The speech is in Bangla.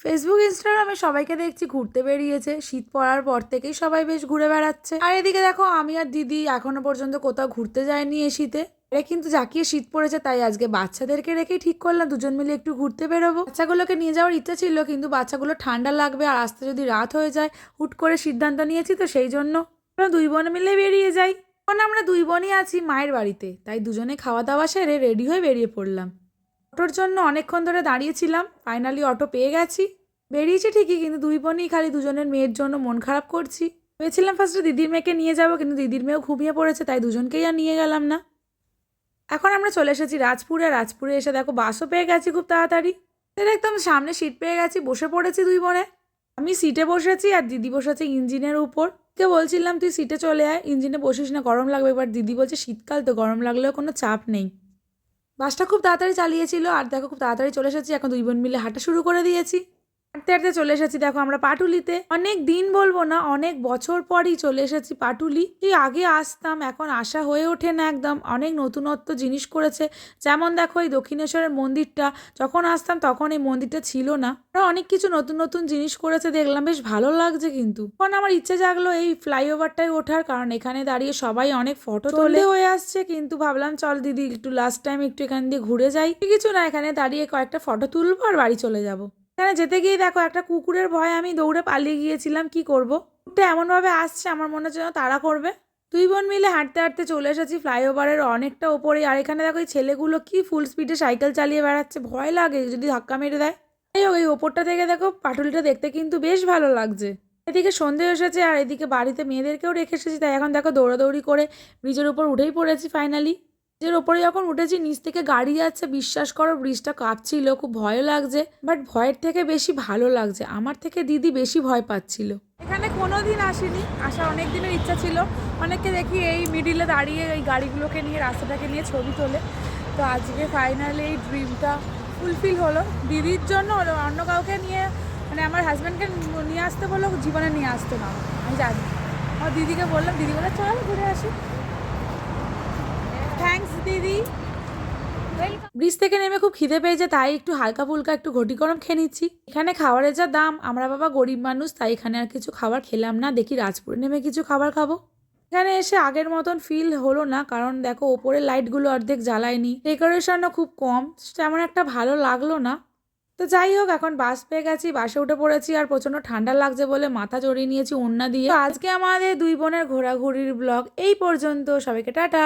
ফেসবুক ইনস্টাগ্রামে সবাইকে দেখছি ঘুরতে বেরিয়েছে। শীত পড়ার পর থেকেই সবাই বেশ ঘুরে বেড়াচ্ছে। আর এদিকে দেখো আমি আর দিদি এখনো পর্যন্ত কোথাও ঘুরতে যায়নি এই শীতে। আরে কিন্তু জাকিয়ে শীত পড়েছে তাই আজকে বাচ্চাদেরকে রেখেই ঠিক করলাম দুজন মিলে একটু ঘুরতে বেরোবো। বাচ্চাগুলোকে নিয়ে যাওয়ার ইচ্ছা ছিল কিন্তু বাচ্চাগুলো ঠান্ডা লাগবে আর আসতে যদি রাত হয়ে যায়, হুট করে সিদ্ধান্ত নিয়েছি তো সেই জন্য দুই বোন মিলে বেরিয়ে যাই। এখন আমরা দুই বোনই আছি মায়ের বাড়িতে, তাই দুজনে খাওয়া দাওয়া সেরে রেডি হয়ে বেরিয়ে পড়লাম। অটোর জন্য অনেকক্ষণ ধরে দাঁড়িয়েছিলাম, ফাইনালি অটো পেয়ে গেছি। বেরিয়েছি ঠিকই কিন্তু দুই বোনই খালি দুজনের মেয়ের জন্য মন খারাপ করছি। ভেবেছিলাম ফার্স্টে দিদির মেয়েকে নিয়ে যাবো কিন্তু দিদির মেয়েও ঘুমিয়ে পড়েছে তাই দুজনকেই আর নিয়ে গেলাম না। এখন আমরা চলে এসেছি রাজপুরে। রাজপুরে এসে দেখো বাসও পেয়ে গেছি খুব তাড়াতাড়ি। একদম সামনে সিট পেয়ে গেছি, বসে পড়েছি দুই বোনে। আমি সিটে বসেছি আর দিদি বসেছে ইঞ্জিনের উপর। কে বলছিলাম তুই সিটে চলে আয়, ইঞ্জিনে বসিস না, গরম লাগবে। এবার দিদি বলছে শীতকাল তো গরম লাগলেও কোনো চাপ নেই। বাসটা খুব তাড়াতাড়ি চালিয়েছিল আর দেখো খুব তাড়াতাড়ি চলে এসেছি। এখন দুই বোন মিলে হাঁটা শুরু করে দিয়েছি। হাঁটতে হাঁটতে চলে এসেছি দেখো আমরা পাটুলিতে। অনেক দিন বলবো না, অনেক বছর পরই চলে এসেছি পাটুলি। কি আগে আসতাম, এখন আসা হয়ে ওঠে না একদম। অনেক নতুনত্ব জিনিস করেছে, যেমন দেখো এই দক্ষিণেশ্বরের মন্দিরটা, যখন আসতাম তখন এই মন্দিরটা ছিল না। আর অনেক কিছু নতুন নতুন জিনিস করেছে দেখলাম, বেশ ভালো লাগছে। কিন্তু এখন আমার ইচ্ছে জাগলো এই ফ্লাইওভারটায় ওঠার, কারণ এখানে দাঁড়িয়ে সবাই অনেক ফটো তোলে হয়ে আসছে। কিন্তু ভাবলাম চল দিদি একটু লাস্ট টাইম একটু এখান দিয়ে ঘুরে যাই। কিছু না, এখানে দাঁড়িয়ে কয়েকটা ফটো তুলবো আর বাড়ি চলে যাবো। এখানে যেতে গিয়ে দেখো একটা কুকুরের ভয়ে আমি দৌড়ে পালিয়ে গিয়েছিলাম। কি করব, কুকুরটা এমনভাবে আসছে আমার মনে হচ্ছে যেন তাড়া করবে। দুই বোন মিলে হাঁটতে হাঁটতে চলে এসেছি ফ্লাইওভারের অনেকটা ওপরে। আর এখানে দেখো এই ছেলেগুলো কি ফুল স্পিডে সাইকেল চালিয়ে বেড়াচ্ছে, ভয় লাগে যদি ধাক্কা মেরে দেয়। যাই হোক এই ওপরটা থেকে দেখো পাটুলিটা দেখতে কিন্তু বেশ ভালো লাগছে। এদিকে সন্ধে এসেছে আর এদিকে বাড়িতে মেয়েদেরকেও রেখে এসেছি, তাই এখন দেখো দৌড়াদৌড়ি করে ব্রিজের উপর উঠেই পড়েছি ফাইনালি। ব্রিজের ওপরে যখন উঠেছি নিচ থেকে গাড়ি যাচ্ছে, বিশ্বাস করো ব্রিজটা কাঁপছিল, খুব ভয় লাগছে। বাট ভয়ের থেকে বেশি ভালো লাগছে, আমার থেকে দিদি বেশি ভয় পাচ্ছিল। এখানে কোনোদিন আসিনি, আসার অনেক দিনের ইচ্ছা ছিল। অনেককে দেখি এই মিডিলে দাঁড়িয়ে এই গাড়িগুলোকে নিয়ে রাস্তাটাকে নিয়ে ছবি তোলে, তো আজকে ফাইনালি এই ড্রিমটা ফুলফিল হলো। দিদির জন্য হলো, অন্য কাউকে নিয়ে মানে আমার হাজব্যান্ডকে নিয়ে আসতে বললো, জীবনে নিয়ে আসতে না, আমি জানি। আমার দিদিকে বললাম, দিদি বলে চল ঘুরে আসি। থ্যাঙ্কস দিদি। ব্রিজ থেকে নেমে খুব খিদে পেয়েছে তাই একটু হালকা ফুলকা একটু ঘটি গরম খেয়ে নিচ্ছি। এখানে খাবারের যা দাম, আমরা বাবা গরিব মানুষ তাই এখানে আর কিছু খাবার খেলাম না, দেখি রাজপুরে নেমে কিছু খাবার খাবো। এখানে এসে আগের মতন ফিল হলো না, কারণ দেখো ওপরে লাইটগুলো অর্ধেক জ্বালায়নি, ডেকোরেশনও খুব কম, তেমন একটা ভালো লাগলো না। তো যাই হোক এখন বাস পেয়ে গেছি, বাসে উঠে পড়েছি আর প্রচন্ড ঠান্ডা লাগছে বলে মাথা জড়িয়ে নিয়েছি ওড়না দিয়ে। আজকে আমাদের দুই বোনের ঘোরাঘুরির ব্লগ এই পর্যন্ত, সবাইকে টাটা।